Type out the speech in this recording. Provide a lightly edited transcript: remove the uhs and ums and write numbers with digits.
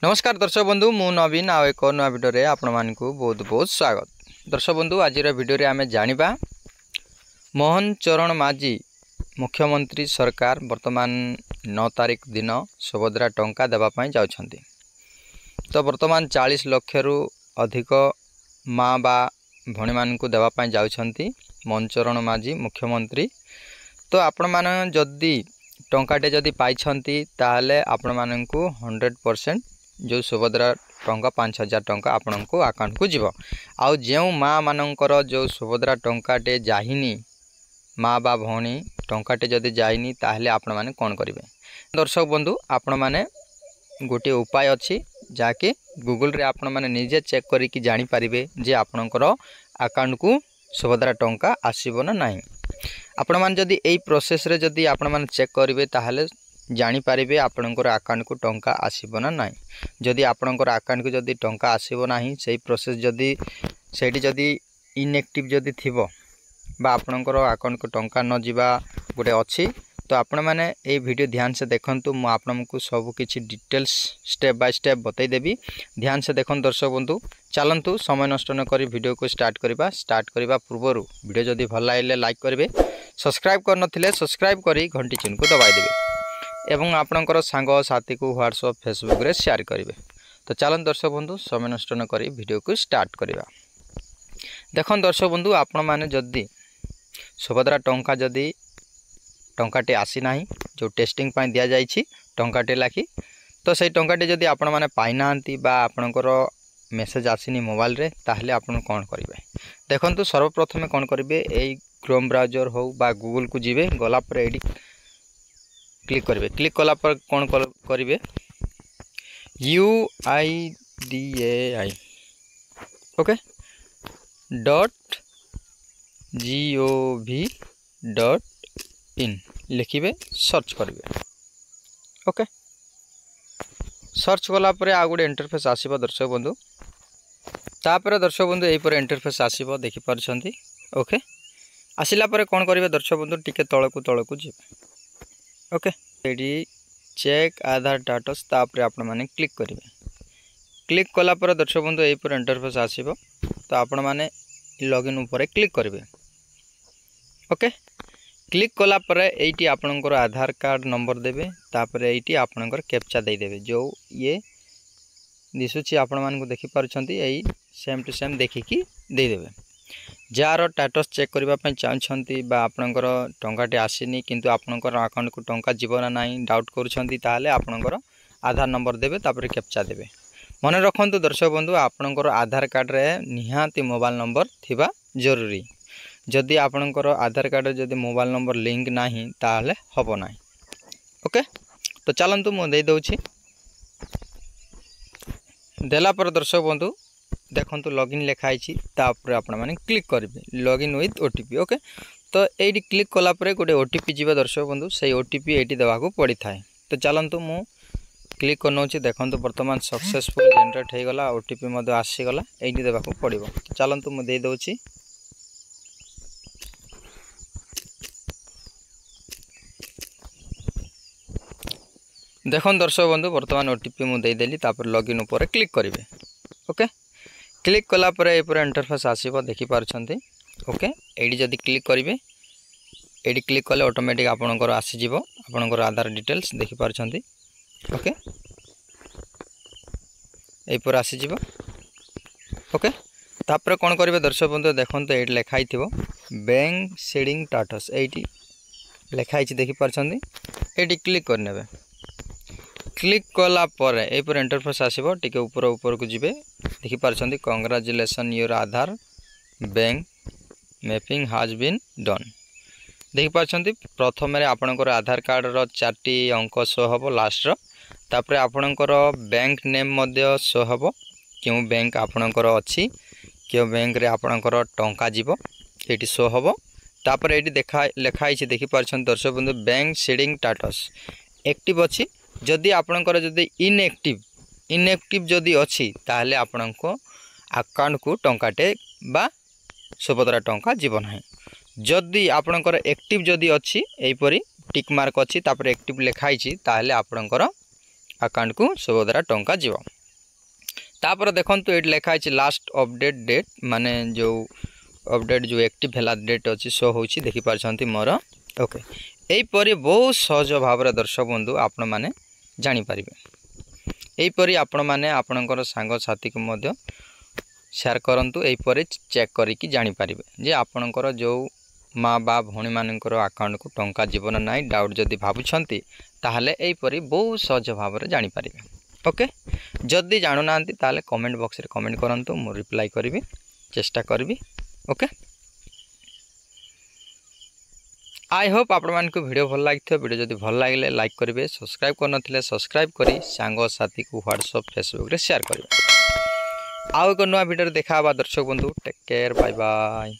नमस्कार दर्शक बंधु मु नवीन आउ एक नया भिडियो आपण मानकु बहुत बहुत स्वागत। दर्शक बंधु आज भिडियो आम जानिबा मोहन चरण माझी मुख्यमंत्री सरकार वर्तमान 9 तारिख दिन सुभद्रा टंका देवा पई जाउछंती। तो वर्तमान 40 लाख रु अधिक माँ बा भणी मानकु देवा पई जाउछंती मोहन चरण माझी मुख्यमंत्री। तो आपण मान जदि टंकाटे जदि पाइछंती ताहले आपण मानकु 100% जो सुभद्रा टंका 5000 टंका आपण को अकाउंट को जीव। आउ जो माँ मानकर जो सुभद्रा टंकाटे जाहिनी माँ बा भौणी टंकाटे जदि जाइनी ताहले आपण माने कोन करिवे। दर्शक बंधु आपण माने गोटे उपाय अछि जाके गूगल रे आपण माने निजे चेक करी कि जानि परिबे जे आपणकर अकाउंट को सुभद्रा टंका आसीबो ना नाही। आपण माने जदि एई प्रोसेस रे जदि आपण माने चेक करिवे ताहले जानि पारिबे आपणकर अकाउंट को टंका आसीबो ना नाही। जदि आपणकर अकाउंट को जदि टंका आसीबो नाही सेही प्रोसेस जदि सेठी जदि इनएक्टिव जदि थिबो बा आपणकर अकाउंट को टंका न जीवा गोटे अछि तो आपण माने ए वीडियो ध्यान से देखंतु। मु आपनमकु सब किछि डिटेल्स स्टेप बाय स्टेप बतै देबी, ध्यान से देखन दर्शक बंधु। चलंतु समय नष्ट न करी वीडियो को स्टार्ट करबा पूर्वरु वीडियो जदि भल लागले लाइक करिवे, सब्सक्राइब कर नथिले सब्सक्राइब करी घंटी चिन्ह को दबाइ देबे एवं आपणकर सांग साथी को व्हाट्सएप फेसबुक रे शेयर करिवे। तो चलन दर्शक बंधु समय नष्ट न करी वीडियो को स्टार्ट करबा। देखन दर्शक बंधु आपण माने जदि सुभद्रा टंका जदि टंकाटे आसी नाही जो टेस्टिंग पाई दिया जाइछि टंकाटे लाखी तो सही टंकाटे जदि आपण माने पाइ नांती बा आपणकर मेसेज आसीनी मोबाइल रे ताहले आपण कोन करिवे। देखंतु सर्वप्रथमे कोन करिवे एई क्रोम ब्राउजर हो बा गूगल को जिवे गला पर एडी क्लिक करिवे। क्लिक कला पर कोन करिवे UIDAI ओके .gov.in लिखिबे सर्च करिवे। ओके सर्च कला परे आ गुडे इंटरफेस आसीबो दर्शक बंधु। तापर दर्शक बंधु एई परे इंटरफेस आसीबो देखि परछंती। ओके आसिला परे कोन करिवे दर्शक बंधु टिके तळकु जिवे। ओके एडी चेक आधार स्टेटस तापर आपण माने क्लिक करिवे। क्लिक कला पर दर्शक बंधु एई परे इंटरफेस आसीबो तो आपण माने लॉगिन ऊपर क्लिक करिवे। ओके क्लिक कला पर एटी आपणकर आधार कार्ड नंबर देबे तापर एटी आपणकर कैप्चा दे देबे जो ये दिसुची आपण मान को देखि परछंती एई सेम टू सेम देखिकी दे देबे। जार स्टेटस चेक करबा पय चाहछंती बा आपणकर टंकाटे आसीनी किंतु आपणकर अकाउंट को टंका जीवना नाही डाउट करूछंती ताहले आपणकर आधार नंबर देबे तापर कैप्चा देबे। मने रखंतु दर्शक बंधु आपणकर आधार कार्ड रे निहाती मोबाइल नंबर थिबा जरूरी। जदि आपणकर आधार कार्ड रे जदि मोबाइल नंबर लिंक नाही ताहले हबो नाही। ओके तो चलंतु मु दे दउछि देला पर दर्शक बंधु देखंतु लॉगिन लिखाई छी तापर आपण माने क्लिक करबे लॉगिन विथ ओटीपी। ओके तो एडी क्लिक कला परे गोटे ओटीपी जीवा दर्शक बंधु सेही ओटीपी एटी देवा को पड़ी थाए। तो चलंतु मु क्लिक करनोछि देखंतु वर्तमान सक्सेसफुल जनरेट हे गला ओटीपी मधे आसी गला एटी देवा को पड़िबो। चलंतु मु दे दउछि देखन दर्शक बंधु वर्तमान ओटीपी मु दे देली तापर लॉगिन ऊपर क्लिक करिवे। ओके क्लिक कला पर ए पूरा इंटरफेस आसीबो देखि पारछंती। ओके एडी जदी क्लिक करिवे एडी क्लिक कले ऑटोमेटिक आपनकर आसी जिवो आपनकर आधार डिटेल्स देखि पारछंती। ओके ए पूरा आसी जिवो। ओके तापर कोन करिवे दर्शक बंधु देखंतु एडी लेखाई थिबो बैंक शेडिंग स्टेटस एडी लेखाई छी देखि पारछंती एडी क्लिक करनेबे। क्लिक कला पर ए पर इंटरफेस आसीबो टिके ऊपर को जिवे देखि पारछंती congratulation your Aadhaar bank mapping has been done देखि पारछंती। प्रथम रे आपनकर आधार कार्ड रो 4टी अंक शो हबो लास्ट रो तापर आपनकर बैंक नेम मध्य शो हबो क्यों बैंक आपनकर अछि क्यों बैंक रे आपनकर टंका जीवो एटी शो हबो। तापर एटी लेखाई छी देखि पारछंती दर्शक बंधु बैंक शेडिंग स्टेटस एक्टिव अछि जदि आपनकर जदि इनएक्टिव जदि अछि ताहले आपनको अकाउंट को टंकाटे बा सुभद्रा टंका जीवन है। जदि आपनकर एक्टिव जदि अछि एई परी टिक मार्क अछि तापर एक्टिव लेखाई छी ताहले आपनकर अकाउंट को सुभद्रा टंका जीव। तापर देखंतु ये लिखाई लास्ट अपडेट डेट माने जो अपडेट जो एक्टिव है डेट अच्छी शो होची देखि पारछंती मोर ओके एहीपरि बहुत सहज भाव दर्शक बंधु आपण मैंने जानीपर यहीपरि आपण मैंने आपणकर सांग साथी को मध्य शेयर करंतु एहीपरि चेक करिकी जानीपर जे आपणकर जो माँ बा भौणी मानकर अकाउंट को टंका जीवन ना डाउट जदि भावुंट ताहले एहीपरि बहुत सहज भाव जानीपर ओके जदि जानूना ताले कमेंट बॉक्स रे कमेंट करंतु मु रिप्लाई करी चेष्टा करी ओके आई होप आपण मानक वीडियो भल लगी वीडियो जदि भल लगे लाइक करेंगे सब्सक्राइब करनथिले सब्सक्राइब करी सांग साथी को व्हाट्सएप फेसबुक रे शेयर करेंगे आउ एक नुआ वीडियो देखा दर्शक बंधु टेक केयर बाय बाय।